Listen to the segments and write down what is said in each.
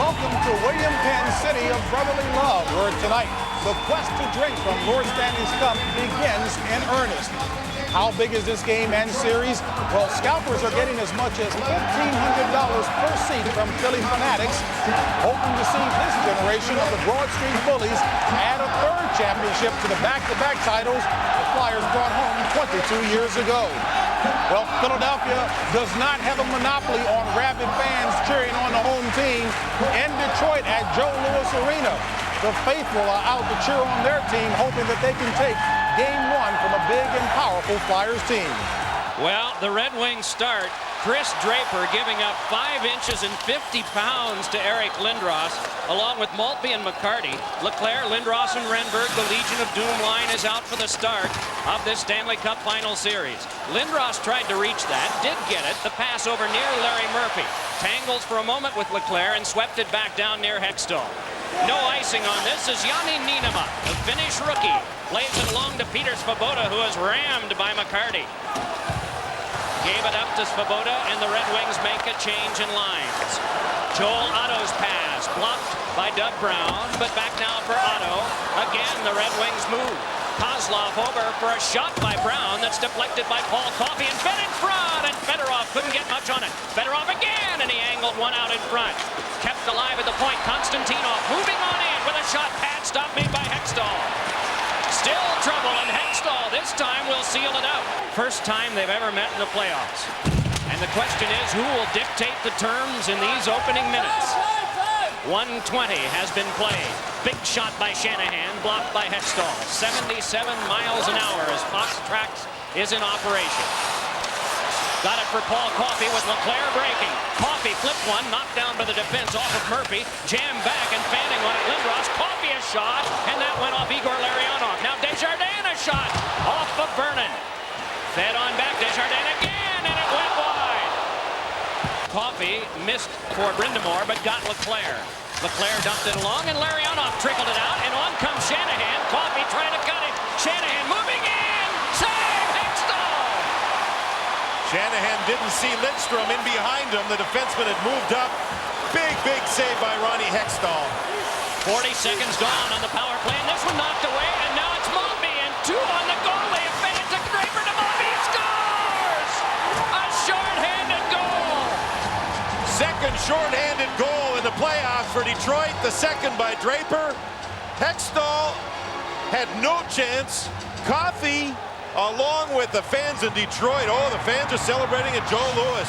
Welcome to William Penn City of Brotherly Love, where tonight the quest to drink from Lord Stanley's Cup begins in earnest. How big is this game and series? Well, scalpers are getting as much as $1,500 per seat from Philly fanatics, hoping to see this generation of the Broad Street Bullies add a third championship to the back-to-back titles the Flyers brought home 22 years ago. Well, Philadelphia does not have a monopoly on rabid fans cheering on the home team. In Detroit at Joe Louis Arena, the faithful are out to cheer on their team, hoping that they can take Game 1 from a big and powerful Flyers team. Well, the Red Wings start. Chris Draper giving up 5 inches and 50 pounds to Eric Lindros, along with Maltby and McCarty. Leclerc, Lindros, and Renberg, the Legion of Doom line, is out for the start of this Stanley Cup final series. Lindros tried to reach that, did get it. The pass over near Larry Murphy. Tangles for a moment with Leclerc and swept it back down near Hextall. No icing on this as Jani Niinema, the Finnish rookie, plays it along to Peter Svoboda, who is rammed by McCarty. Gave it up to Svoboda, and the Red Wings make a change in lines. Joel Otto's pass blocked by Doug Brown, but back now for Otto. Again, the Red Wings move. Kozlov over for a shot by Brown that's deflected by Paul Coffey and fed in front, and Fedorov couldn't get much on it. Fedorov again, and he angled one out in front. Kept alive at the point. Konstantinov moving on in with a shot pad stop made by Hextall. Still trouble, and Hextall this time will seal it out. First time they've ever met in the playoffs. And the question is, who will dictate the terms in these opening minutes? 1:20 has been played. Big shot by Shanahan, blocked by Hextall. 77 miles an hour as Fox Tracks is in operation. Got it for Paul Coffey with Leclerc breaking. Coffey flipped one, knocked down by the defense off of Murphy. Jammed back and fanning on it. Lindros. Coffey a shot, and that went off Igor Larionov. Now Desjardins a shot off of Vernon. Fed on back, Desjardins again, and it went wide. Coffey missed for Brindamore, but got Leclerc. Leclerc dumped it along, and Larionov trickled it out, and on comes Shanahan. Coffey trying to cut it. Shanahan moving in. Save! Hextall! Shanahan didn't see Lidstrom in behind him. The defenseman had moved up. Big save by Ronnie Hextall. 40 seconds gone on the power play, and this one knocked away, and now it's Maltby, and 2 on the goalie. It fed it to Draper to Maltby. He scores! A short-handed goal! Second short-handed goal in the playoffs for Detroit. The second by Draper. Hextall had no chance. Coffey, along with the fans in Detroit. Oh, the fans are celebrating at Joe Louis.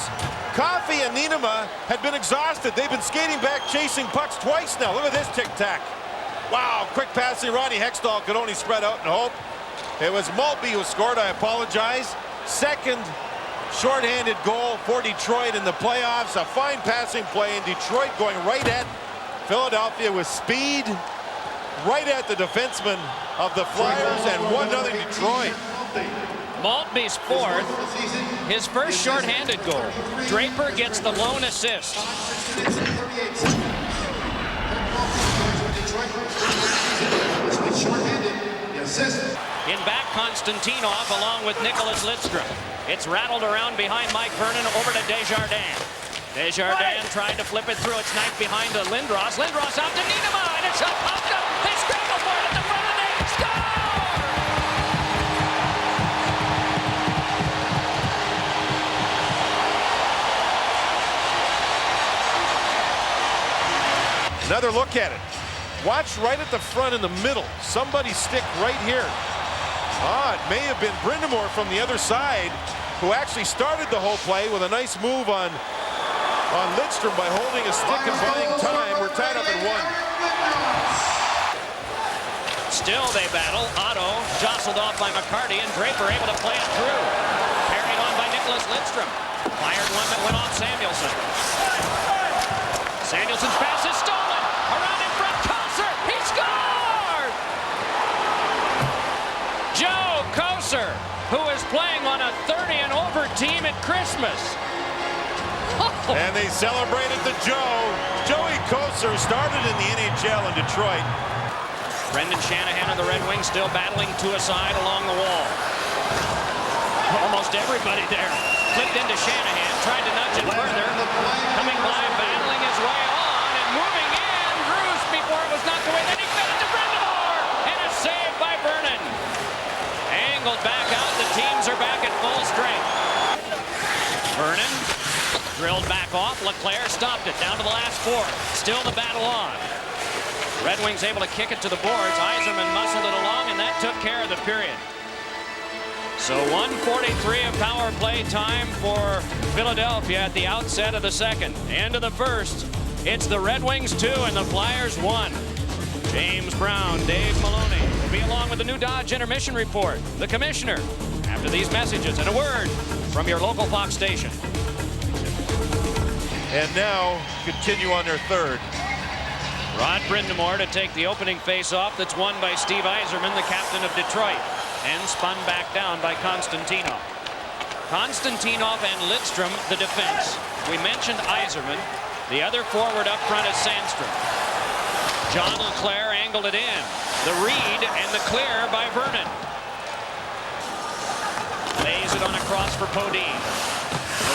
Coffey and Niinema had been exhausted. They've been skating back, chasing pucks twice now. Look at this tic-tac. Wow, quick passing. Ronnie Hextall could only spread out and hope. It was Maltby who scored. I apologize. Second shorthanded goal for Detroit in the playoffs. A fine passing play in Detroit going right at Philadelphia with speed. Right at the defenseman of the Flyers, and 1-0 Detroit. Maltby's fourth, his first shorthanded goal. Draper gets the lone assist. In back, Konstantinov along with Nicholas Lidstrom. It's rattled around behind Mike Vernon over to Desjardins. Desjardins tried to flip it through. It's knifed behind to Lindros. Lindros out to Niinema, and it's shot popped up. They scramble for it at the front of the net. Score! Another look at it. Watch right at the front in the middle. Somebody stick right here. It may have been Brindamore from the other side who actually started the whole play with a nice move on Lidstrom by holding a stick and buying time. We're tied up at 1. Still they battle. Otto jostled off by McCarty, and Draper able to play it through. Carried on by Nicholas Lidstrom. Fired one that went off Samuelson. Samuelson's pass is stolen. Around in front, Koser. He scored! Joe Koser, who is playing on a 30 and over team at Christmas. And they celebrated the Joe. Joey Koser started in the NHL in Detroit. Brendan Shanahan of the Red Wings still battling to a side along the wall. Almost everybody there. Flipped into Shanahan, tried to nudge it further. Coming by, battling his way on, and moving Drilled back off. Leclaire stopped it. Down to the last 4. Still the battle on. Red Wings able to kick it to the boards. Yzerman muscled it along, and that took care of the period. So 1:43 of power play time for Philadelphia at the outset of the second. End of the first. It's the Red Wings 2 and the Flyers 1. James Brown, Dave Maloney will be along with the new Dodge Intermission Report. The Commissioner, after these messages and a word from your local Fox station. And now continue on their third. Rod Brind'Amour to take the opening face-off that's won by Steve Yzerman, the captain of Detroit, and spun back down by Konstantinov. Konstantinov and Lidstrom, the defense. We mentioned Yzerman. The other forward up front is Sandstrom. John Leclaire angled it in. The read and the clear by Vernon. Lays it on a cross for Podine.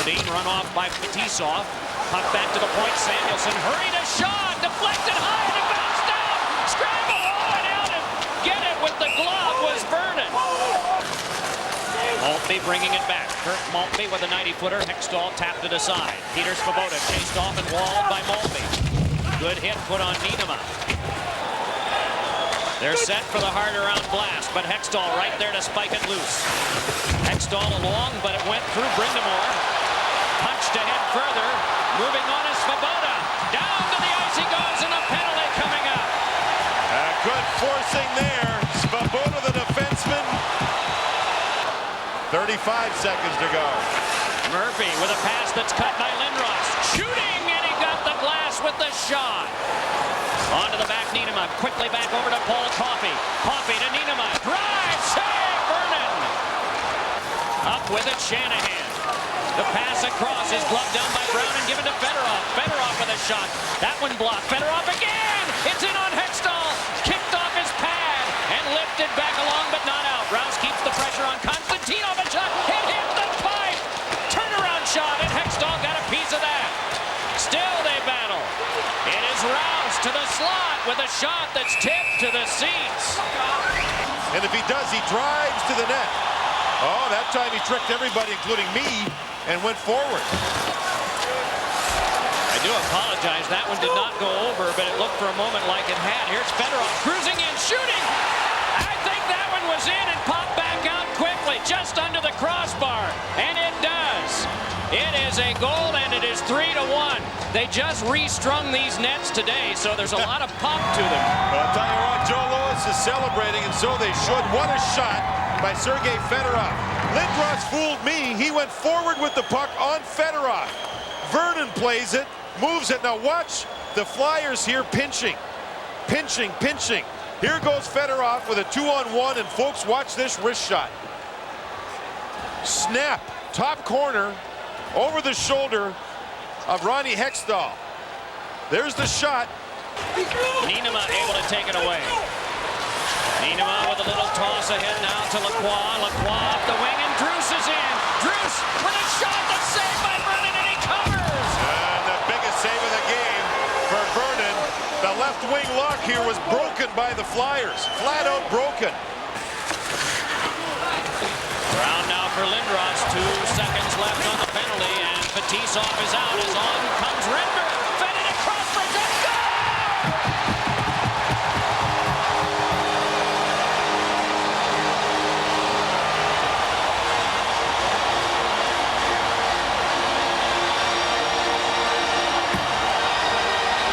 Podine run off by Fetisov. Puck back to the point. Samuelson hurried a shot. Deflected high and it bounced down. Scramble all and out and get it with the glove was Vernon. Maltby bringing it back. Kurt Maltby with a 90-footer. Hextall tapped it aside. Peter Svoboda chased off and walled by Maltby. Good hit put on Nienema. They're set for the hard around blast, but Hextall right there to spike it loose. Hextall along, but it went through Brind'Amour. Punched ahead further. Moving on is Svoboda. Down to the ice he goes, and a penalty coming up. Good forcing there. Svoboda, the defenseman. 35 seconds to go. Murphy with a pass that's cut by Lindros. Shooting, and he got the glass with the shot. On to the back, Nienema. Quickly back over to Paul Coffey. Coffey to Nienema. Drive, save, Vernon. Up with it, Shanahan. The pass across is gloved down by Brown and given to Fedorov. Fedorov with a shot. That one blocked. Fedorov again. It's in on Hextall. Kicked off his pad and lifted back along, but not out. Rouse keeps the pressure on Konstantinov. A shot. It hit the pipe. Turnaround shot, and Hextall got a piece of that. Still they battle. It is Rouse to the slot with a shot that's tipped to the seats. And if he does, he drives to the net. Oh, that time he tricked everybody, including me, and went forward. I do apologize. That one did not go over, but it looked for a moment like it had. Here's Fedorov cruising in, shooting. I think that one was in and popped back out quickly, just under the crossbar. And it does. It is a goal, and it is 3-1. They just restrung these nets today, so there's a lot of pop to them. Well, I'll tell you what, Joe Louis is celebrating, and so they should. What a shot by Sergei Fedorov. Lindros fooled me. He went forward with the puck on Fedorov. Vernon plays it, moves it. Now watch the Flyers here pinching. Pinching, pinching. Here goes Fedorov with a 2-on-1, and folks, watch this wrist shot. Snap, top corner, over the shoulder of Ronnie Hextall. There's the shot. Nienema able to take it away. Nienema with a little toss ahead now to Lacroix. Lacroix up the wing, and Druce is in. Druce with a shot that's saved by Vernon, and he covers. And the biggest save of the game for Vernon. The left wing lock here was broken by the Flyers. Flat out broken. Brown now for Lindros. 2 seconds left on the penalty, and Fetisov is out. As on comes Renberg. Fed it across for Jessica.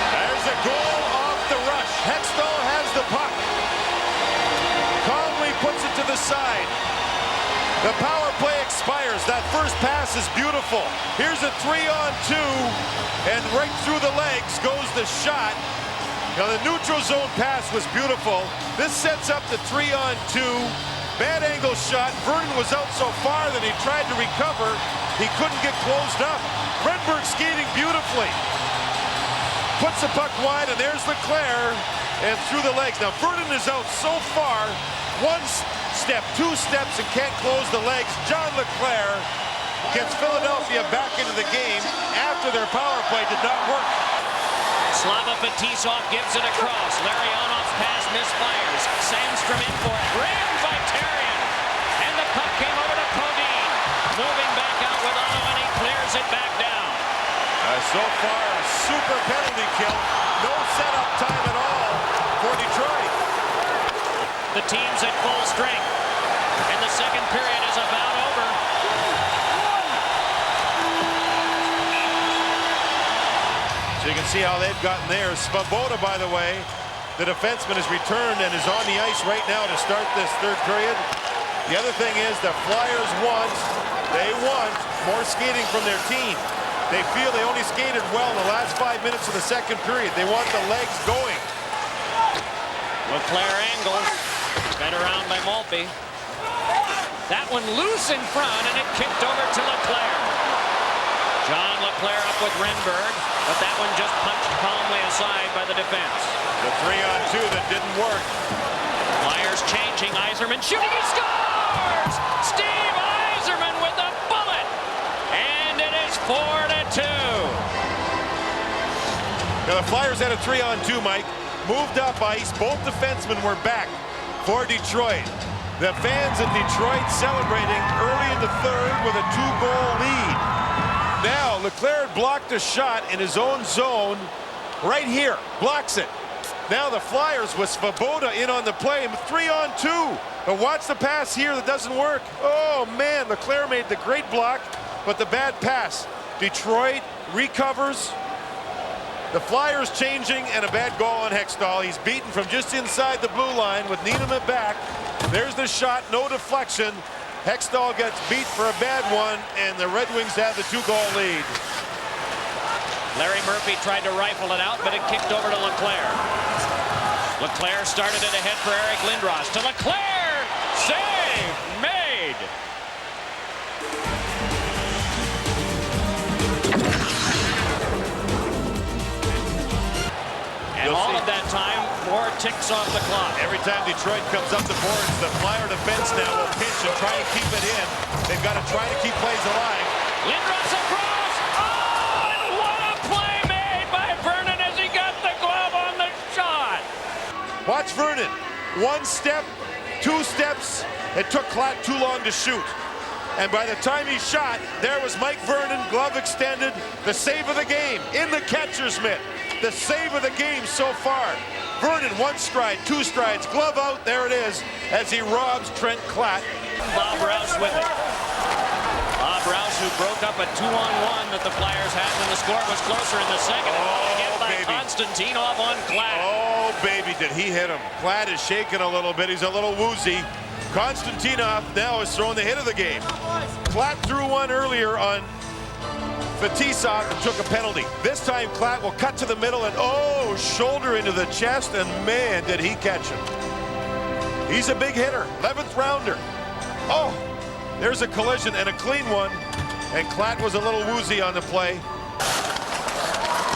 There's a goal off the rush. Hextall has the puck. Calmly puts it to the side. The power play expires. That first pass is beautiful. Here's a 3-on-2, and right through the legs goes the shot. Now the neutral zone pass was beautiful. This sets up the 3-on-2. Bad angle shot. Vernon was out so far that he tried to recover. He couldn't get closed up. Renberg skating beautifully. Puts the puck wide, and there's Leclaire, and through the legs. Now Vernon is out so far. 1 step, 2 steps, and can't close the legs. John Leclaire gets Philadelphia back into the game after their power play did not work. Slava Fetisov gives it across. Larionov's pass misfires. Sandstrom in for it. Rammed by Therrien. And the puck came over to Podine. moving back out with Otto, and he clears it back down. So far, a super penalty kill. No setup time at all for Detroit. The team's at full strength, and the second period is about over. So you can see how they've gotten there. Svoboda, by the way, the defenseman, has returned and is on the ice right now to start this third period. The other thing is the Flyers want more skating from their team. They feel they only skated well in the last 5 minutes of the second period. They want the legs going. LeClair angles, fed around by Maltby. That one loose in front, and it kicked over to LeClair. John LeClair up with Renberg, but that one just punched calmly aside by the defense. The 3-on-2 that didn't work. Flyers changing, Yzerman shooting, he scores! Steve Yzerman with a bullet! And it is 4-2. Now the Flyers had a 3-on-2, Mike. Moved up ice, both defensemen were back for Detroit. The fans in Detroit celebrating early in the third with a 2-goal lead. Now Leclerc blocked a shot in his own zone right here, blocks it. Now the Flyers with Svoboda in on the play, 3-on-2. But watch the pass here that doesn't work. Oh man, Leclerc made the great block, but the bad pass. Detroit recovers. The Flyers changing, and a bad goal on Hextall. He's beaten from just inside the blue line with Needham at back. There's the shot, no deflection. Hextall gets beat for a bad one, and the Red Wings have the 2-goal lead. Larry Murphy tried to rifle it out, but it kicked over to LeClair. LeClair started it ahead for Eric Lindros. To LeClair! Save! Made! And all of that time, 4 ticks off the clock. Every time Detroit comes up the boards, the Flyer defense now will pinch and try to keep it in. They've got to try to keep plays alive. Lindros across! Oh, and what a play made by Vernon as he got the glove on the shot! Watch Vernon. 1 step, 2 steps. It took Klatt too long to shoot. And by the time he shot, there was Mike Vernon, glove extended, the save of the game in the catcher's mitt. The save of the game so far. Vernon, 1 stride, 2 strides, glove out, there it is, as he robs Trent Klatt. Bob Rouse with it. Bob Rouse, who broke up a 2-on-1 that the Flyers had when the score was closer in the second. Oh, Hit by baby. Konstantinov on Klatt. Oh, baby, did he hit him. Klatt is shaking a little bit. He's a little woozy. Konstantinov now has thrown the hit of the game. Klatt threw one earlier on Fetisov and took a penalty. This time Klatt will cut to the middle and oh, shoulder into the chest, and man, did he catch him. He's a big hitter, 11th rounder. Oh, there's a collision and a clean one, and Klatt was a little woozy on the play.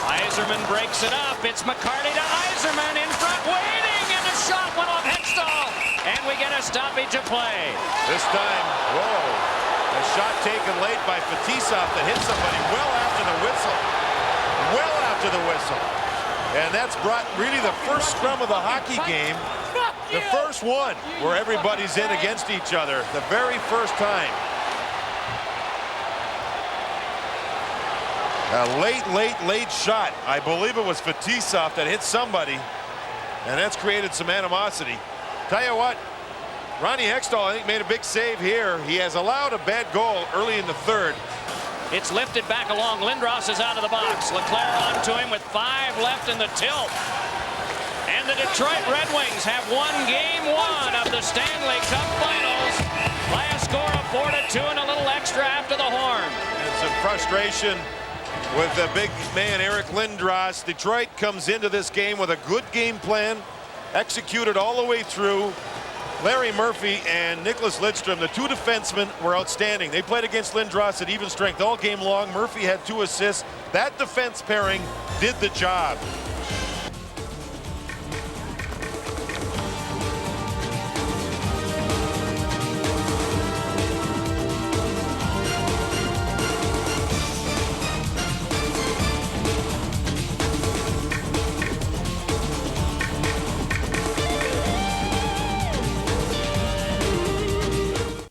Yzerman breaks it up. It's McCarty to Yzerman in front, waiting, and the shot went off Hextall, and we get a stoppage of play. This time, whoa. A shot taken late by Fetisov that hit somebody well after the whistle. Well after the whistle. And that's brought really the first scrum of the hockey game. The first one where everybody's in against each other. The very first time. A late shot. I believe it was Fetisov that hit somebody. And that's created some animosity. Tell you what. Ronnie Hextall, I think, made a big save here. He has allowed a bad goal early in the third. It's lifted back along. Lindros is out of the box. Leclair onto him with 5 left in the tilt. And the Detroit Red Wings have won Game 1 of the Stanley Cup Finals by a score of 4-2 and a little extra after the horn. And some frustration with the big man, Eric Lindros. Detroit comes into this game with a good game plan, executed all the way through. Larry Murphy and Nicholas Lidstrom, the 2 defensemen, were outstanding. They played against Lindros at even strength all game long. Murphy had 2 assists. That defense pairing did the job.